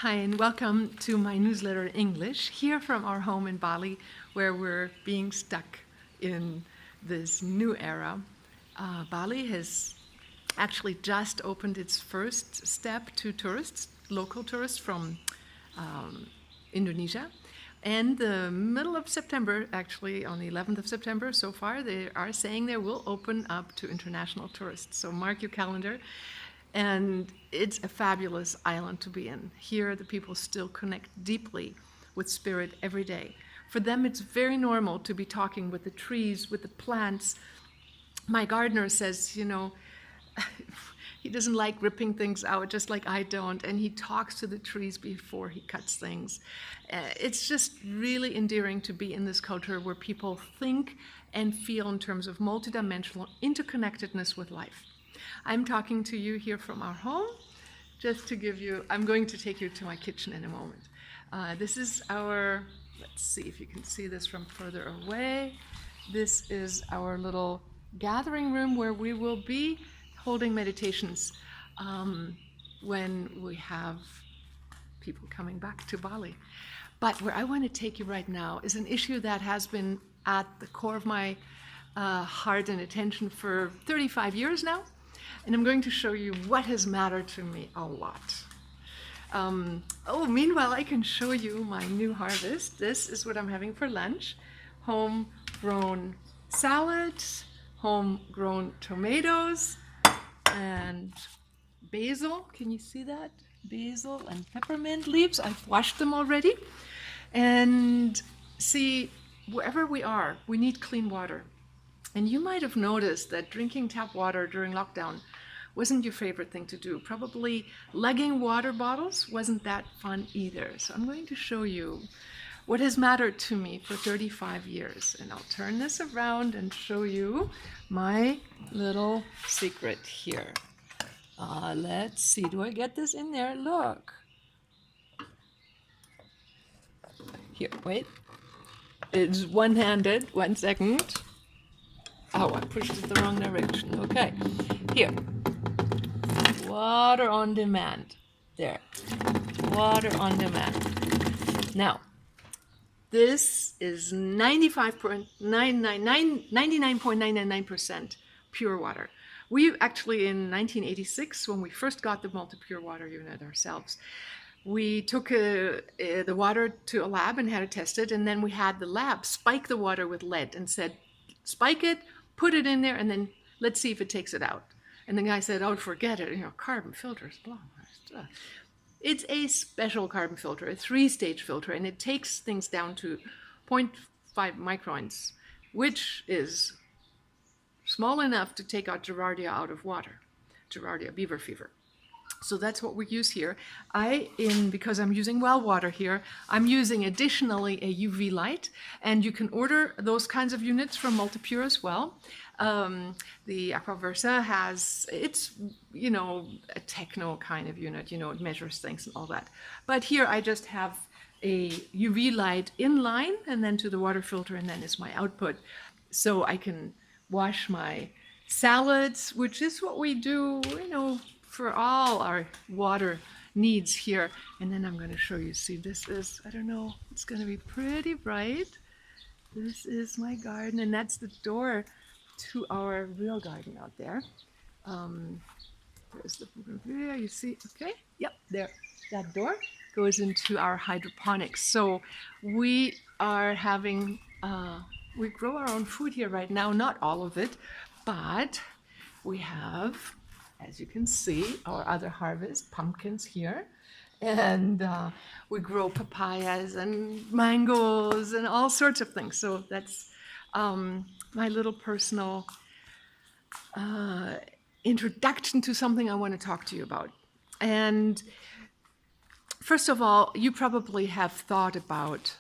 Hi, and welcome to my newsletter in English, here from our home in Bali, where we're being stuck in this new era. Bali has actually just opened its first step to tourists, local tourists from Indonesia. And the middle of September, actually on the 11th of September so far, they are saying they will open up to international tourists. So mark your calendar. And it's a fabulous island to be in. Here, the people still connect deeply with spirit every day. For them, it's very normal to be talking with the trees, with the plants. My gardener says, he doesn't like ripping things out, just like I don't, and he talks to the trees before he cuts things. It's just really endearing to be in this culture where people think and feel in terms of multidimensional interconnectedness with life. I'm talking to you here from our home, just to give you, I'm going to take you to my kitchen in a moment. This is our, let's see if you can see this from further away. This is our little gathering room where we will be holding meditations when we have people coming back to Bali. But where I want to take you right now is an issue that has been at the core of my heart and attention for 35 years now. And I'm going to show you what has mattered to me a lot. Meanwhile, I can show you my new harvest. This is what I'm having for lunch. Homegrown salads, homegrown tomatoes, and basil. Can you see that? Basil and peppermint leaves. I've washed them already. And see, wherever we are, we need clean water. And you might have noticed that drinking tap water during lockdown wasn't your favorite thing to do. Probably lugging water bottles wasn't that fun either. So I'm going to show you what has mattered to me for 35 years. And I'll turn this around and show you my little secret here. Let's see, do I get this in there? Look. Here, wait. It's one-handed, 1 second. Oh, I pushed it the wrong direction. Okay, here. Water on demand. There. Water on demand. Now, this is 99.999% pure water. We actually, in 1986, when we first got the multi-pure water unit ourselves, we took the water to a lab and had it tested, and then we had the lab spike the water with lead and said, spike it, put it in there, and then let's see if it takes it out. And the guy said, oh, forget it, carbon filters, blah, blah. It's a special carbon filter, a 3-stage filter, and it takes things down to 0.5 microns, which is small enough to take out Giardia out of water, Giardia, beaver fever. So that's what we use here. Because I'm using well water here, I'm using additionally a UV light, and you can order those kinds of units from Multipure as well. The Aquaversa has, it's, a techno kind of unit, it measures things and all that. But here I just have a UV light in line, and then to the water filter, and then is my output. So I can wash my salads, which is what we do, for all our water needs here. And then I'm going to show you, see, this is, I don't know, it's going to be pretty bright. This is my garden, and that's the door to our real garden out there. There's the bougainvillea, you see, okay? Yep, there, that door goes into our hydroponics. So we are having, we grow our own food here right now, not all of it, but we have, as you can see, our other harvest, pumpkins here. And we grow papayas and mangoes and all sorts of things. So that's my little personal introduction to something I want to talk to you about. And first of all, you probably have thought about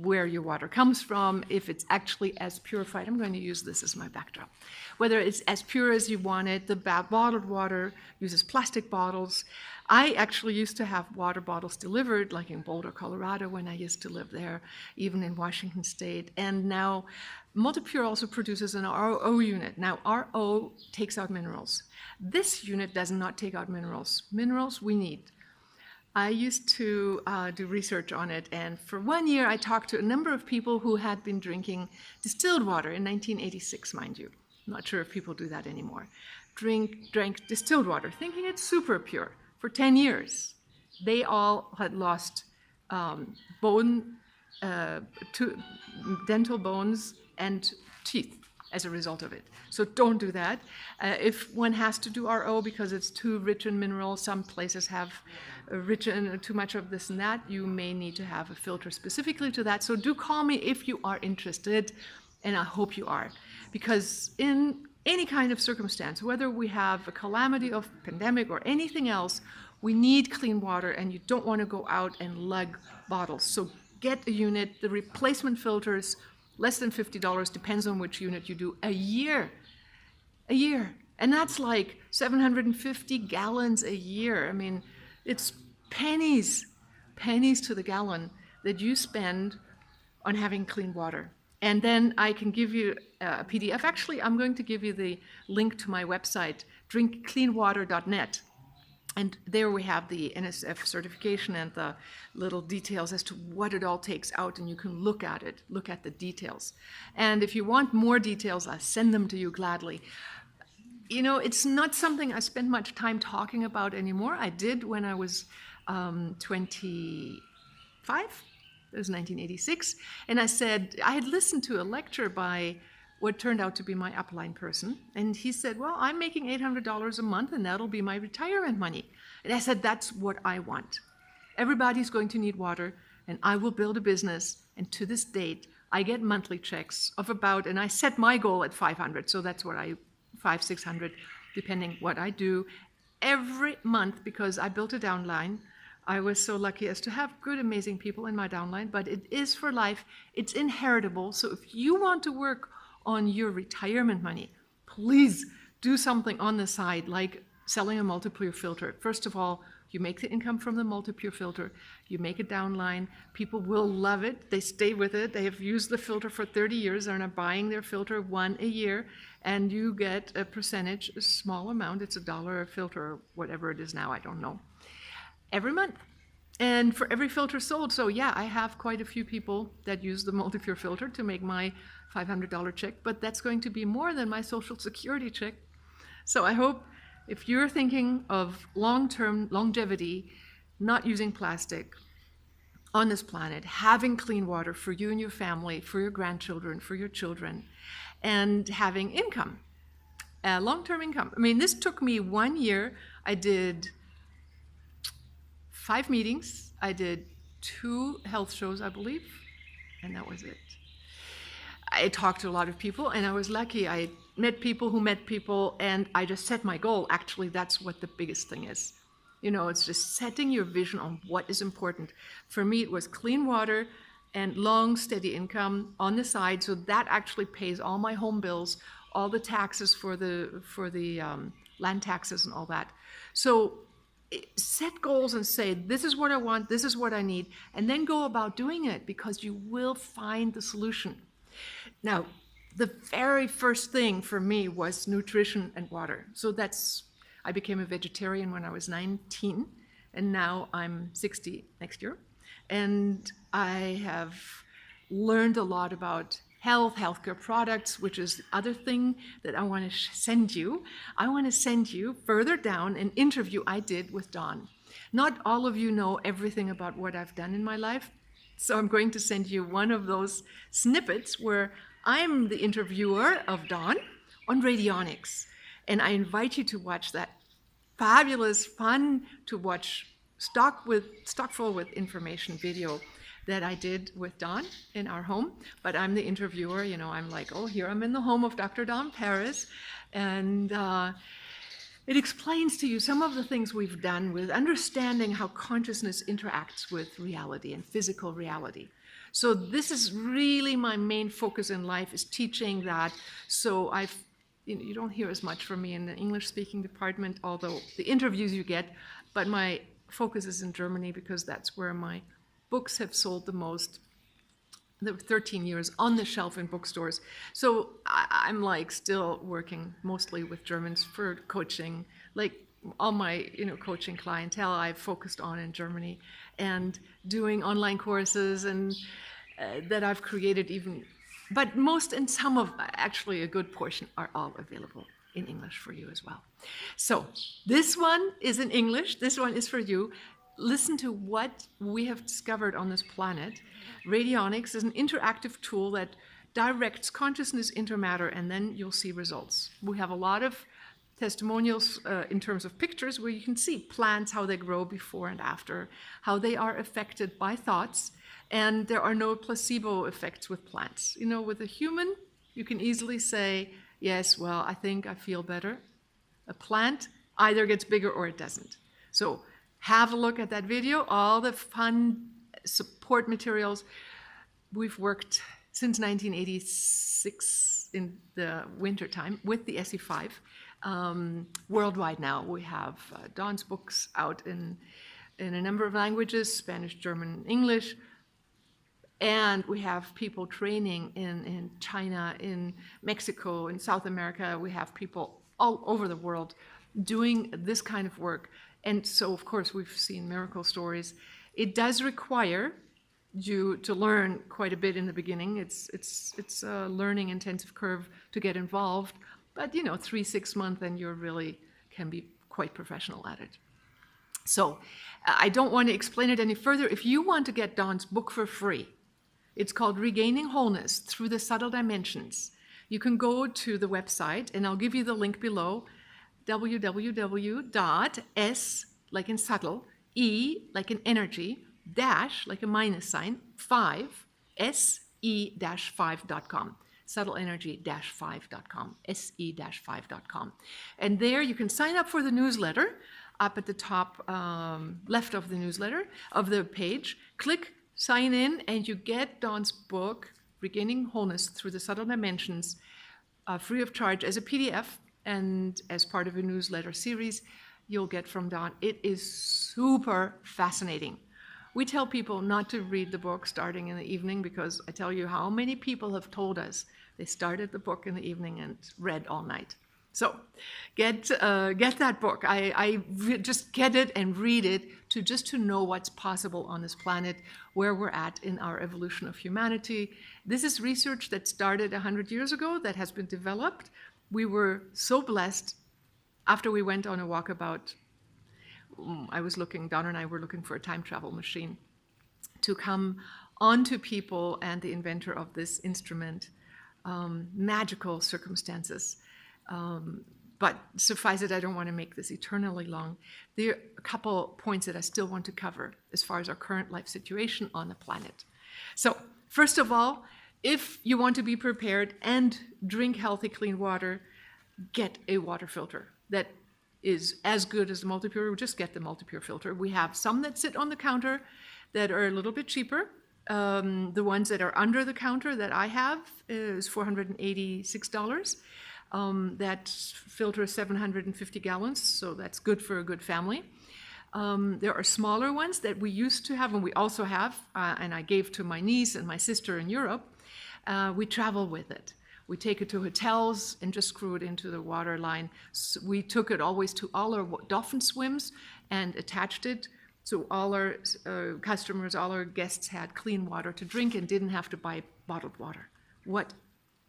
where your water comes from, if it's actually as purified. I'm going to use this as my backdrop. Whether it's as pure as you want it, the bottled water uses plastic bottles. I actually used to have water bottles delivered, like in Boulder, Colorado, when I used to live there, even in Washington State. And now Multipure also produces an RO unit. Now, RO takes out minerals. This unit does not take out minerals. Minerals we need. I used to do research on it, and for 1 year I talked to a number of people who had been drinking distilled water in 1986, mind you. I'm not sure if people do that anymore. Drank distilled water, thinking it's super pure, for 10 years. They all had lost bone, to dental bones and teeth as a result of it. So don't do that. If one has to do RO because it's too rich in minerals, some places have rich in too much of this and that, you may need to have a filter specifically to that. So do call me if you are interested, and I hope you are. Because in any kind of circumstance, whether we have a calamity of pandemic or anything else, we need clean water, and you don't want to go out and lug bottles. So get a unit. The replacement filters, less than $50, depends on which unit you do, a year. And that's like 750 gallons a year. I mean, it's pennies to the gallon that you spend on having clean water. And then I can give you a PDF. Actually, I'm going to give you the link to my website, drinkcleanwater.net. And there we have the NSF certification and the little details as to what it all takes out, and you can look at it, look at the details. And if you want more details, I'll send them to you gladly. You know, it's not something I spend much time talking about anymore. I did when I was 25. It was 1986. And I said, I had listened to a lecture by what turned out to be my upline person. And he said, well, I'm making $800 a month, and that'll be my retirement money. And I said, that's what I want. Everybody's going to need water, and I will build a business. And to this date, I get monthly checks of about, and I set my goal at 500. So that's what 600, depending what I do every month, because I built a downline. I was so lucky as to have good, amazing people in my downline, but it is for life. It's inheritable. So if you want to work on your retirement money, please do something on the side, like selling a multi-pure filter. First of all, you make the income from the multi-pure filter, you make a downline, people will love it, they stay with it, they have used the filter for 30 years, they're not buying their filter one a year, and you get a percentage, a small amount, it's $1 a filter, or whatever it is now, I don't know, every month. And for every filter sold, so yeah, I have quite a few people that use the multi-pure filter to make my $500 check, but that's going to be more than my Social Security check. So I hope if you're thinking of long-term longevity, not using plastic on this planet, having clean water for you and your family, for your grandchildren, for your children, and having income, long-term income. I mean, this took me 1 year. I did 5 meetings. I did 2 health shows, I believe, and that was it. I talked to a lot of people, and I was lucky. I met people who met people, and I just set my goal. Actually, that's what the biggest thing is. You know, it's just setting your vision on what is important. For me, it was clean water and long, steady income on the side, so that actually pays all my home bills, all the taxes for the land taxes and all that. So set goals and say, this is what I want, this is what I need, and then go about doing it, because you will find the solution. Now, the very first thing for me was nutrition and water. So I became a vegetarian when I was 19, and now I'm 60 next year. And I have learned a lot about healthcare products, which is the other thing that I want to send you. I want to send you further down an interview I did with Dawn. Not all of you know everything about what I've done in my life, so I'm going to send you one of those snippets where I'm the interviewer of Dawn on radionics. And I invite you to watch that fabulous, fun to watch, stock full with information video that I did with Dawn in our home. But I'm the interviewer, you know, I'm like, oh, here I'm in the home of Dr. Dawn Paris. And it explains to you some of the things we've done with understanding how consciousness interacts with reality and physical reality. So this is really my main focus in life, is teaching that. So you don't hear as much from me in the English-speaking department, although the interviews you get, but my focus is in Germany, because that's where my books have sold the most. There were 13 years on the shelf in bookstores. So I'm like still working mostly with Germans for coaching, like all my coaching clientele I've focused on in Germany, and doing online courses and that I've created even, but most and some of actually a good portion are all available in English for you as well. So this one is in English. This one is for you. Listen to what we have discovered on this planet. Radionics is an interactive tool that directs consciousness into matter, and then you'll see results. We have a lot of testimonials in terms of pictures where you can see plants, how they grow before and after, how they are affected by thoughts, and there are no placebo effects with plants. With a human, you can easily say, yes, well, I think I feel better. A plant either gets bigger or it doesn't. So have a look at that video, all the fun support materials. We've worked since 1986 in the wintertime with the SE5. Worldwide now, we have Dawn's books out in a number of languages, Spanish, German, English. And we have people training in China, in Mexico, in South America. We have people all over the world doing this kind of work. And so, of course, we've seen miracle stories. It does require you to learn quite a bit in the beginning. It's a learning intensive curve to get involved. But 3-6 months, and you really can be quite professional at it. So I don't want to explain it any further. If you want to get Dawn's book for free, it's called Regaining Wholeness Through the Subtle Dimensions. You can go to the website, and I'll give you the link below, www.s, like in subtle, E, like in energy, dash, like a minus sign, 5, se-5.com. subtleenergy-5.com, se-5.com. And there you can sign up for the newsletter up at the top left of the newsletter, of the page. Click sign in, and you get Dawn's book, Regaining Wholeness Through the Subtle Dimensions, free of charge as a PDF and as part of a newsletter series you'll get from Dawn. It is super fascinating. We tell people not to read the book starting in the evening, because I tell you how many people have told us they started the book in the evening and read all night. So get that book. Just get it and read it to know what's possible on this planet, where we're at in our evolution of humanity. This is research that started 100 years ago that has been developed. We were so blessed after we went on a walkabout. Dawn and I were looking for a time travel machine to come onto people and the inventor of this instrument. Magical circumstances. But suffice it, I don't want to make this eternally long. There are a couple points that I still want to cover as far as our current life situation on the planet. So, first of all, if you want to be prepared and drink healthy, clean water, get a water filter that is as good as the MultiPure. Just get the MultiPure filter. We have some that sit on the counter that are a little bit cheaper. The ones that are under the counter that I have is $486. That filter is 750 gallons, so that's good for a good family. There are smaller ones that we used to have, and we also have, and I gave to my niece and my sister in Europe. We travel with it. We take it to hotels and just screw it into the water line. So we took it always to all our dolphin swims and attached it. So all our customers, all our guests had clean water to drink and didn't have to buy bottled water. What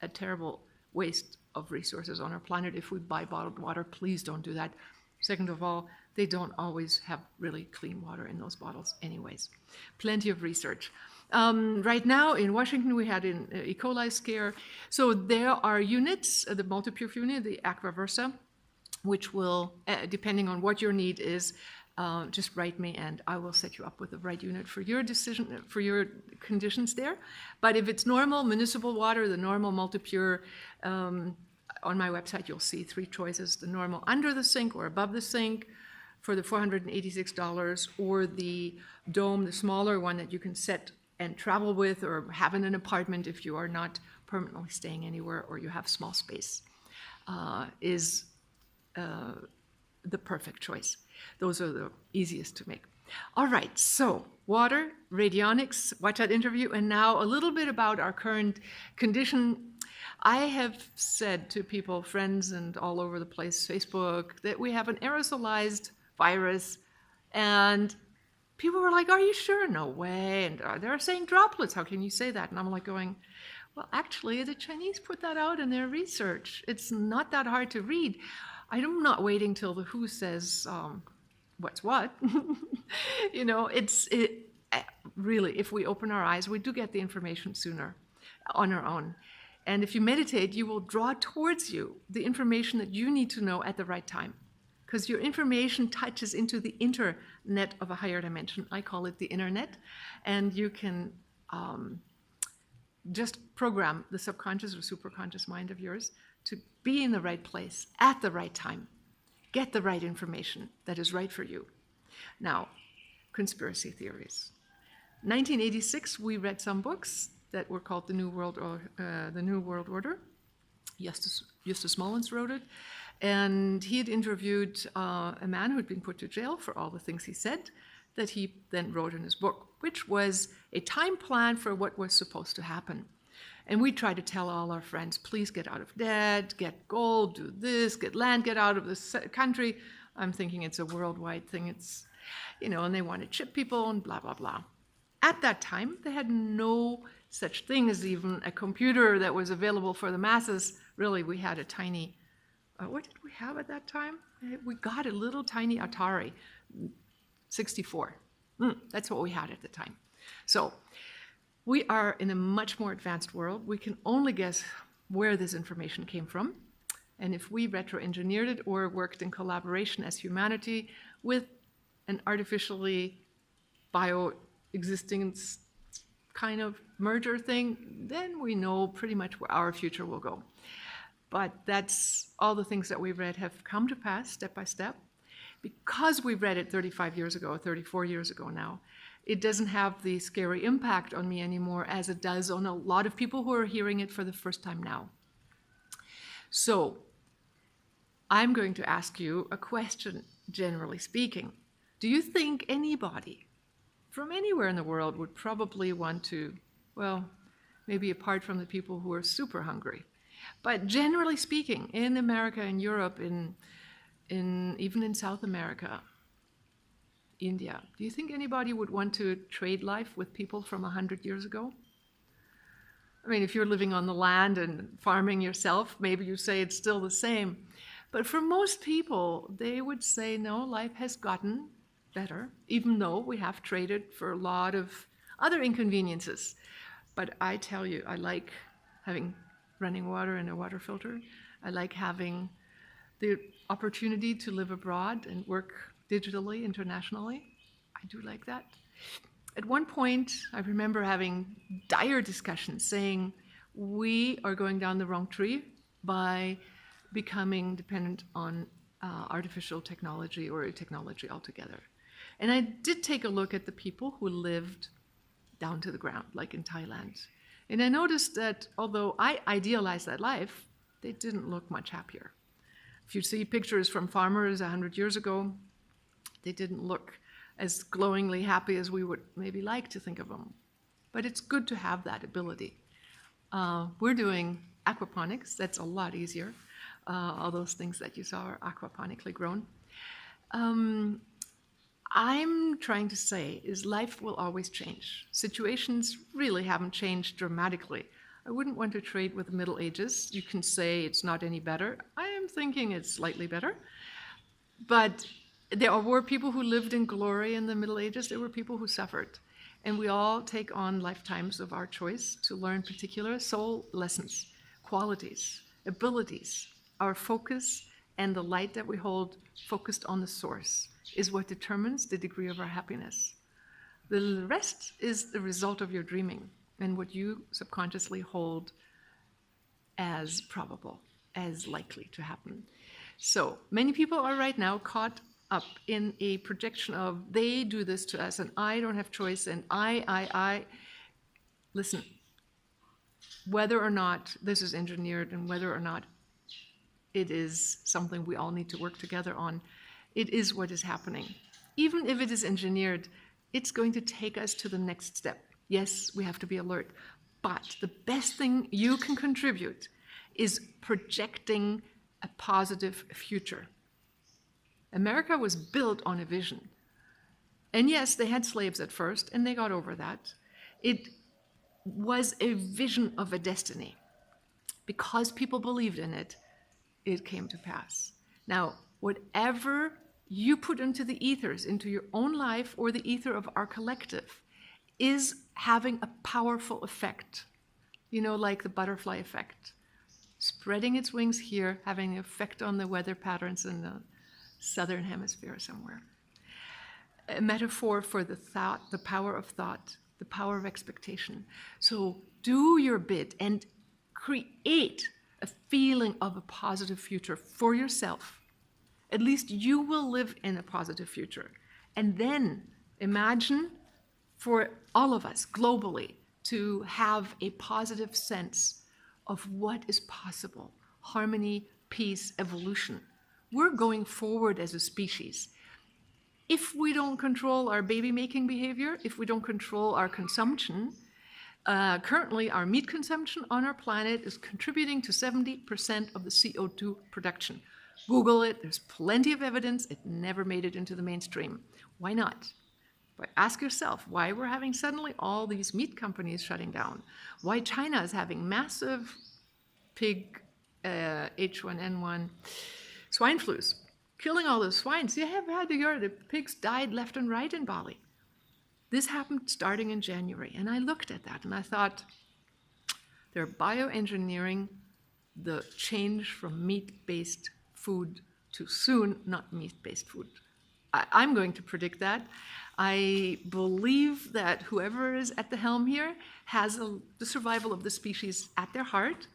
a terrible waste of resources on our planet. If we buy bottled water, please don't do that. Second of all, they don't always have really clean water in those bottles anyways. Plenty of research. Right now in Washington, we had an E. coli scare. So there are units, the MultiPure unit, the Aquaversa, which will, depending on what your need is, just write me and I will set you up with the right unit for your decision, for your conditions there. But if it's normal municipal water, the normal MultiPure, on my website you'll see 3 choices: the normal under the sink or above the sink for the $486, or the dome, the smaller one that you can set and travel with or have in an apartment if you are not permanently staying anywhere or you have small space, is the perfect choice. Those are the easiest to make. All right, so water, radionics, watch that interview, and now a little bit about our current condition. I have said to people, friends, and all over the place, Facebook, that we have an aerosolized virus, and people were like, "Are you sure?" "No way." And they're saying droplets. How can you say that? And I'm like going, well, actually, the Chinese put that out in their research. It's not that hard to read. I'm not waiting till the WHO says what's what. Really, if we open our eyes, we do get the information sooner on our own. And if you meditate, you will draw towards you the information that you need to know at the right time. Because your information touches into the internet of a higher dimension. I call it the internet. And you can just program the subconscious or superconscious mind of yours to be in the right place at the right time. Get the right information that is right for you. Now, conspiracy theories. 1986, we read some books that were called The New World Order. Justus Mullins wrote it, and he had interviewed a man who had been put to jail for all the things he said that he then wrote in his book, which was a time plan for what was supposed to happen. And we tried to tell all our friends, please get out of debt, get gold, do this, get land, get out of this country. I'm thinking it's a worldwide thing. And they want to chip people and blah, blah, blah. At that time, they had no such thing as even a computer that was available for the masses. Really, we had a tiny, what did we have at that time? We got a little tiny Atari, 64. That's what we had at the time. So we are in a much more advanced world. We can only guess where this information came from. And if we retro-engineered it or worked in collaboration as humanity with an artificially bio-existence kind of merger thing, then we know pretty much where our future will go. But that's all the things that we read have come to pass step by step. Because we read it 35 years ago, 34 years ago now, it doesn't have the scary impact on me anymore as it does on a lot of people who are hearing it for the first time now. So I'm going to ask you a question, generally speaking. Do you think anybody from anywhere in the world would probably want to, well, maybe apart from the people who are super hungry, but generally speaking, in America, in Europe, even in South America, India, do you think anybody would want to trade life with people from 100 years ago? I mean, if you're living on the land and farming yourself, maybe you say it's still the same. But for most people, they would say, no, life has gotten better, even though we have traded for a lot of other inconveniences. But I tell you, I like having running water and a water filter. I like having the opportunity to live abroad and work digitally, internationally. I do like that. At one point, I remember having dire discussions saying we are going down the wrong tree by becoming dependent on artificial technology or technology altogether. And I did take a look at the people who lived down to the ground, like in Thailand. And I noticed that although I idealized that life, they didn't look much happier. If you see pictures from farmers 100 years ago, they didn't look as glowingly happy as we would maybe like to think of them. But it's good to have that ability. We're doing aquaponics. That's a lot easier. All those things that you saw are aquaponically grown. I'm trying to say is life will always change. Situations really haven't changed dramatically. I wouldn't want to trade with the Middle Ages. You can say it's not any better. I am thinking it's slightly better. But there were people who lived in glory in the Middle Ages. There were people who suffered. And we all take on lifetimes of our choice to learn particular soul lessons, qualities, abilities. Our focus and the light that we hold focused on the source is what determines the degree of our happiness. The rest is the result of your dreaming and what you subconsciously hold as probable, as likely to happen. So many people are right now caught up in a projection of they do this to us and I don't have choice and I. Listen, whether or not this is engineered and whether or not it is something we all need to work together on, it is what is happening. Even if it is engineered, it's going to take us to the next step. Yes, we have to be alert, But the best thing you can contribute is projecting a positive future. America was built on a vision. And yes, they had slaves at first, and they got over that. It was a vision of a destiny. Because people believed in it, it came to pass. Now, whatever you put into the ethers, into your own life or the ether of our collective, is having a powerful effect. You know, like the butterfly effect. Spreading its wings here, having an effect on the weather patterns in the southern hemisphere somewhere. A metaphor for the thought, the power of thought, the power of expectation. So do your bit and create a feeling of a positive future for yourself. At least you will live in a positive future. And then imagine for all of us globally to have a positive sense of what is possible. Harmony, peace, evolution. We're going forward as a species. If we don't control our baby-making behavior, if we don't control our consumption, currently our meat consumption on our planet is contributing to 70% of the CO2 production. Google it, there's plenty of evidence, it never made it into the mainstream. Why not? But ask yourself why we're having suddenly all these meat companies shutting down, why China is having massive pig H1N1 swine flus, killing all those swines. You have had to hear the pigs died left and right in Bali. This happened starting in January, and I looked at that and I thought, they're bioengineering the change from meat-based food to soon not meat-based food. I'm going to predict that. I believe that whoever is at the helm here has the survival of the species at their heart.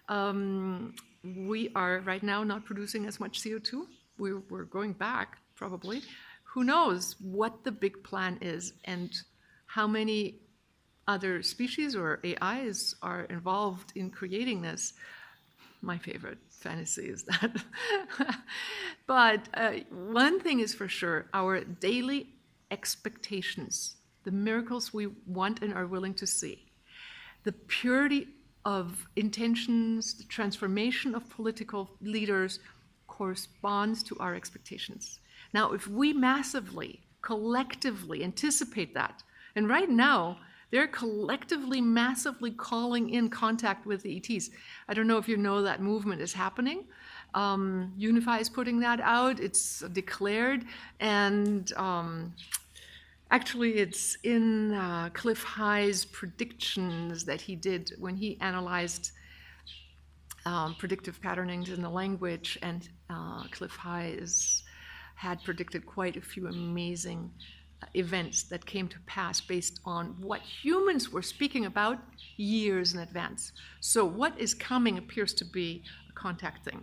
We are right now not producing as much CO2. We're going back, probably. Who knows what the big plan is and how many other species or AIs are involved in creating this. My favorite fantasy is that. But one thing is for sure, our daily expectations, the miracles we want and are willing to see, the purity of intentions, the transformation of political leaders corresponds to our expectations. Now, if we massively, collectively anticipate that, and right now, they're collectively, massively calling in contact with the ETs. I don't know if you know that movement is happening. Unify is putting that out. It's declared, and actually it's in Cliff High's predictions that he did when he analyzed predictive patternings in the language, and Cliff High had predicted quite a few amazing events that came to pass based on what humans were speaking about years in advance. So what is coming appears to be a contact thing.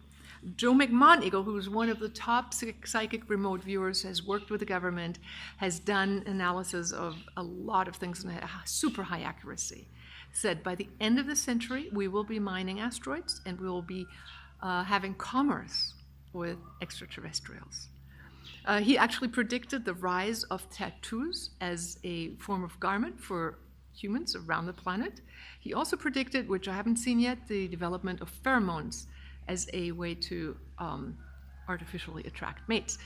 Joe McMoneagle, who's one of the top psychic remote viewers, has worked with the government, has done analysis of a lot of things in super high accuracy, said by the end of the century, we will be mining asteroids and we will be having commerce with extraterrestrials. He actually predicted the rise of tattoos as a form of garment for humans around the planet. He also predicted, which I haven't seen yet, the development of pheromones as a way to artificially attract mates.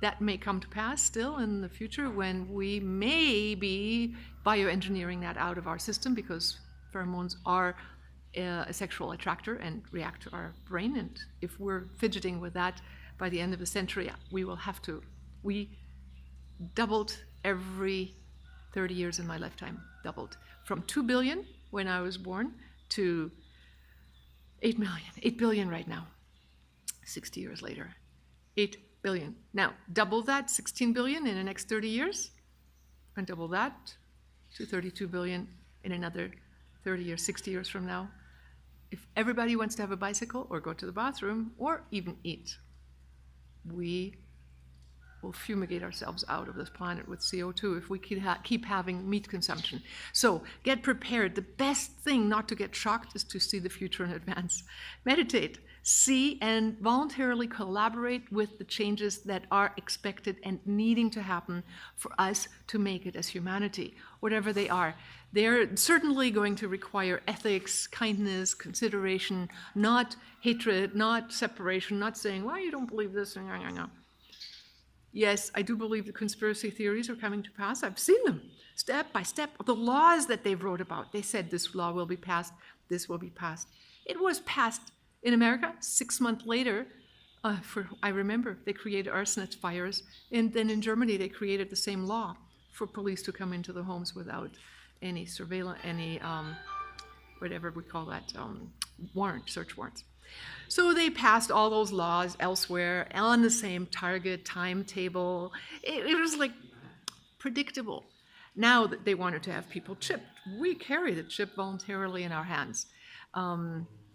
That may come to pass still in the future when we may be bioengineering that out of our system, because pheromones are a sexual attractor and react to our brain. And if we're fidgeting with that, by the end of the century, we doubled every 30 years in my lifetime, doubled. From 2 billion when I was born to 8 billion right now, 60 years later, 8 billion. Now, double that, 16 billion in the next 30 years, and double that to 32 billion in another 30 years, 60 years from now. If everybody wants to have a bicycle or go to the bathroom or even eat, we we'll fumigate ourselves out of this planet with CO2 if we keep having meat consumption. So get prepared. The best thing not to get shocked is to see the future in advance. Meditate. See and voluntarily collaborate with the changes that are expected and needing to happen for us to make it as humanity, whatever they are. They're certainly going to require ethics, kindness, consideration, not hatred, not separation, not saying, well, you don't believe this. No. Yes, I do believe the conspiracy theories are coming to pass. I've seen them step by step. The laws that they wrote about, they said this law will be passed, this will be passed. It was passed in America 6 months later. I remember they created arsonist fires, and then in Germany they created the same law for police to come into the homes without any surveillance, whatever we call that, search warrants. So they passed all those laws elsewhere on the same target timetable. It was like predictable. Now that they wanted to have people chipped, we carry the chip voluntarily in our hands.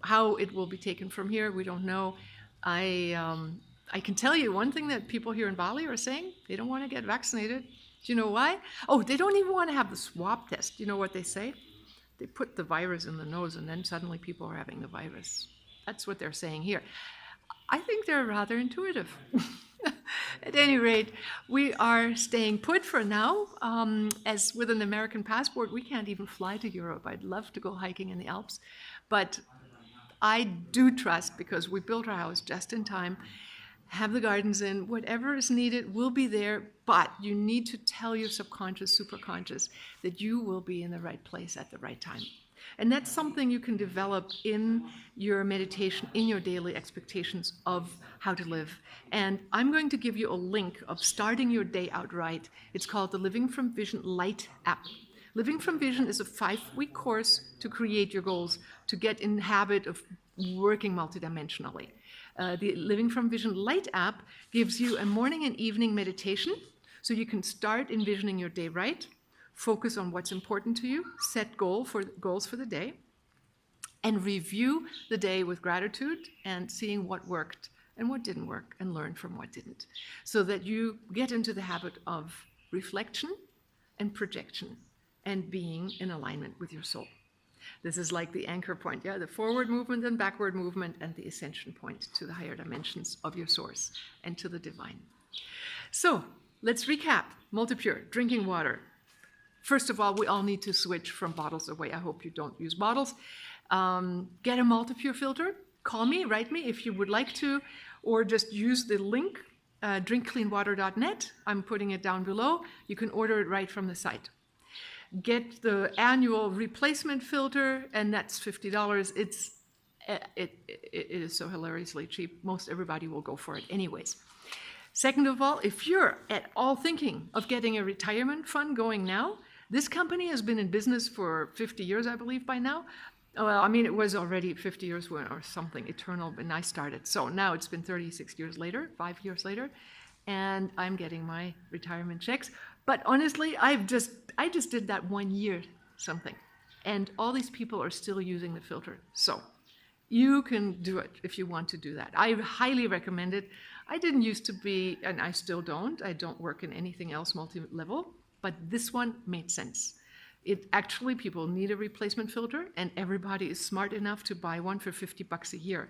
How it will be taken from here, we don't know. I can tell you one thing that people here in Bali are saying: they don't want to get vaccinated. Do you know why? Oh, they don't even want to have the swab test. Do you know what they say? They put the virus in the nose and then suddenly people are having the virus. That's what they're saying here. I think they're rather intuitive. At any rate, we are staying put for now. As with an American passport, we can't even fly to Europe. I'd love to go hiking in the Alps, but I do trust, because we built our house just in time, have the gardens in, whatever is needed will be there, but you need to tell your subconscious, superconscious, that you will be in the right place at the right time. And that's something you can develop in your meditation, in your daily expectations of how to live. And I'm going to give you a link of starting your day out right. It's called the Living from Vision Light app. Living from Vision is a 5-week course to create your goals, to get in the habit of working multidimensionally. The Living from Vision Light app gives you a morning and evening meditation, so you can start envisioning your day right, focus on what's important to you, set goals for the day, and review the day with gratitude and seeing what worked and what didn't work, and learn from what didn't, so that you get into the habit of reflection and projection and being in alignment with your soul. This is like the anchor point, the forward movement and backward movement, and the ascension point to the higher dimensions of your source and to the divine. So let's recap. Multipure, drinking water. First of all, we all need to switch from bottles away. I hope you don't use bottles. Get a Multipure filter. Call me, write me if you would like to, or just use the link, drinkcleanwater.net. I'm putting it down below. You can order it right from the site. Get the annual replacement filter, and that's $50. It is so hilariously cheap. Most everybody will go for it anyways. Second of all, if you're at all thinking of getting a retirement fund going now, this company has been in business for 50 years, I believe, by now. Well, I mean, it was already 50 years or something eternal when I started. So now it's been 36 years later, 5 years later, and I'm getting my retirement checks. But honestly, I just did that 1 year something, and all these people are still using the filter. So you can do it if you want to do that. I highly recommend it. I didn't used to be, and I still don't. I don't work in anything else multi-level, but this one made sense. People need a replacement filter, and everybody is smart enough to buy one for $50 a year.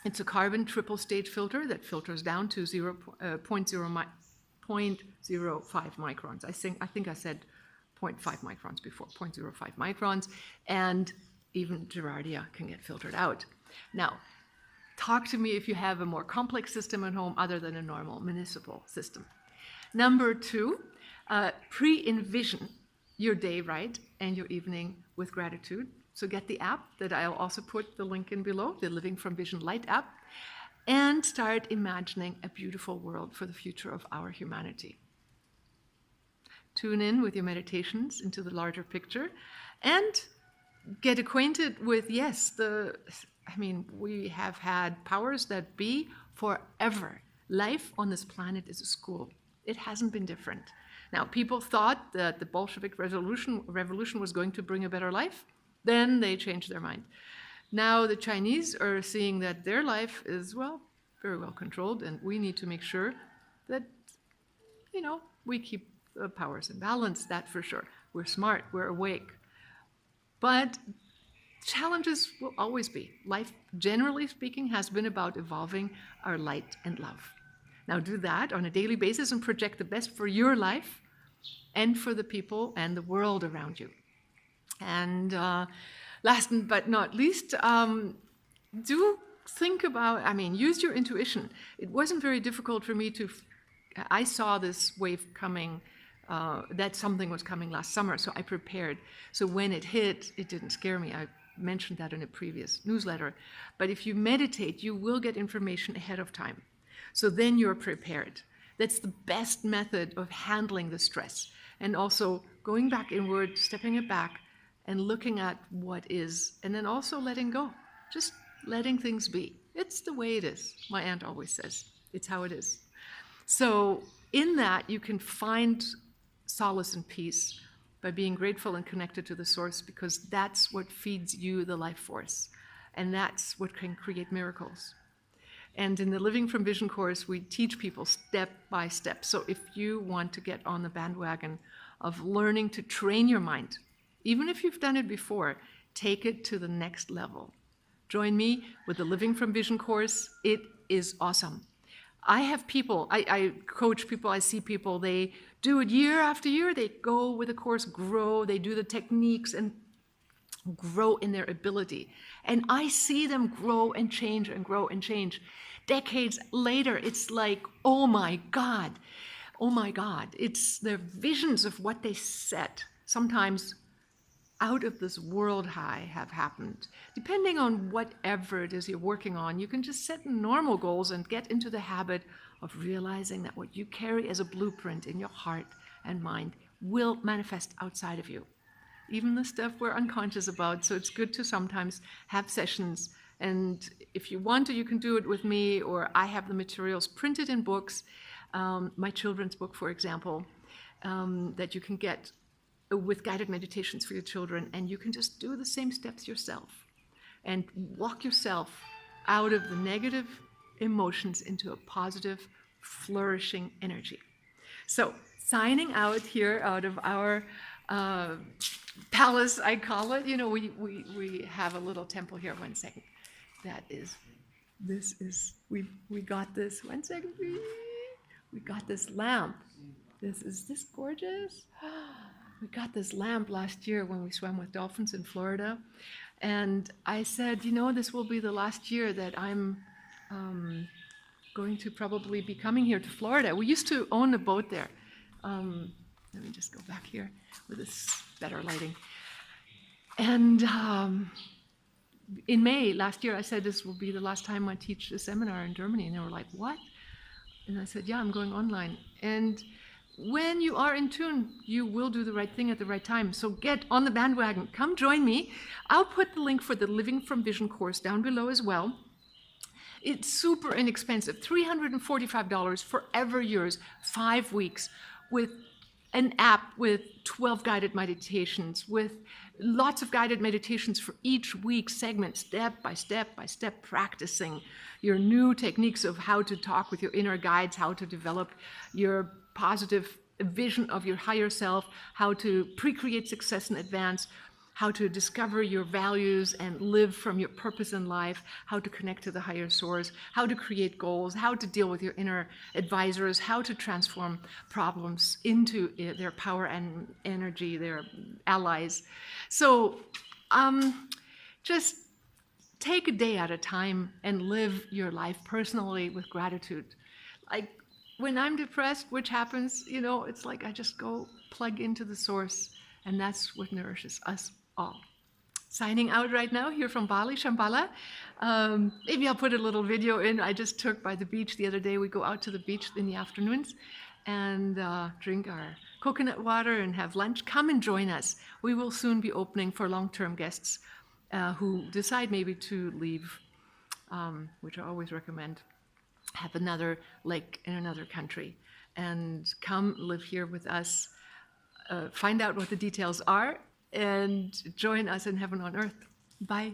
It's a carbon triple stage filter that filters down to 0.05 microns. I think I said 0.5 microns before, 0.05 microns, and even Gerardia can get filtered out. Now, talk to me if you have a more complex system at home other than a normal municipal system. Number 2, pre-envision your day right and your evening with gratitude. So get the app that I'll also put the link in below, the Living from Vision Light app, and start imagining a beautiful world for the future of our humanity. Tune in with your meditations into the larger picture and get acquainted with, we have had powers that be forever. Life on this planet is a school. It hasn't been different. Now, people thought that the Bolshevik revolution was going to bring a better life. Then they changed their mind. Now the Chinese are seeing that their life is, very well controlled, and we need to make sure that we keep the powers in balance, that for sure. We're smart, we're awake. But challenges will always be. Life, generally speaking, has been about evolving our light and love. Now do that on a daily basis and project the best for your life and for the people and the world around you. And last but not least, do think about, use your intuition. It wasn't very difficult for me I saw this wave coming, that something was coming last summer, so I prepared. So when it hit, it didn't scare me. I mentioned that in a previous newsletter. But if you meditate, you will get information ahead of time. So then you're prepared. That's the best method of handling the stress. And also going back inward, stepping it back, and looking at what is, and then also letting go. Just letting things be. It's the way it is. My aunt always says, it's how it is. So in that, you can find solace and peace by being grateful and connected to the source, because that's what feeds you the life force. And that's what can create miracles. And in the Living from Vision course, we teach people step by step. So if you want to get on the bandwagon of learning to train your mind, even if you've done it before, take it to the next level. Join me with the Living from Vision course. It is awesome. I have people, I coach people, I see people, they do it year after year, they go with the course, grow, they do the techniques and grow in their ability. And I see them grow and change and grow and change. Decades later, it's like, oh my God. It's their visions of what they set, sometimes out of this world high, have happened. Depending on whatever it is you're working on, you can just set normal goals and get into the habit of realizing that what you carry as a blueprint in your heart and mind will manifest outside of you. Even the stuff we're unconscious about. So it's good to sometimes have sessions. And if you want to, you can do it with me, or I have the materials printed in books, my children's book, for example, that you can get with guided meditations for your children, and you can just do the same steps yourself and walk yourself out of the negative emotions into a positive, flourishing energy. So signing out here out of our palace, I call it. We have a little temple here. 1 second. We got this. 1 second, please. We got this lamp. Is this gorgeous? We got this lamp last year when we swam with dolphins in Florida. And I said, this will be the last year that I'm going to probably be coming here to Florida. We used to own a boat there. Let me just go back here with this better lighting. And in May last year, I said this will be the last time I teach a seminar in Germany. And they were like, what? And I said, yeah, I'm going online. And when you are in tune, you will do the right thing at the right time. So get on the bandwagon. Come join me. I'll put the link for the Living from Vision course down below as well. It's super inexpensive, $345, forever yours, 5 weeks, with an app with 12 guided meditations, with lots of guided meditations for each week segment, step by step, practicing your new techniques of how to talk with your inner guides, how to develop your positive vision of your higher self, how to pre-create success in advance, how to discover your values and live from your purpose in life, how to connect to the higher source, how to create goals, how to deal with your inner advisors, how to transform problems into their power and energy, their allies. So just take a day at a time and live your life personally with gratitude. Like when I'm depressed, which happens, it's like I just go plug into the source, and that's what nourishes us all. Signing out right now here from Bali, Shambhala. Maybe I'll put a little video in I just took by the beach the other day. We go out to the beach in the afternoons and drink our coconut water and have lunch. Come and join us. We will soon be opening for long-term guests who decide maybe to leave, which I always recommend, have another lake in another country, and come live here with us. Find out what the details are and join us in Heaven on Earth. Bye.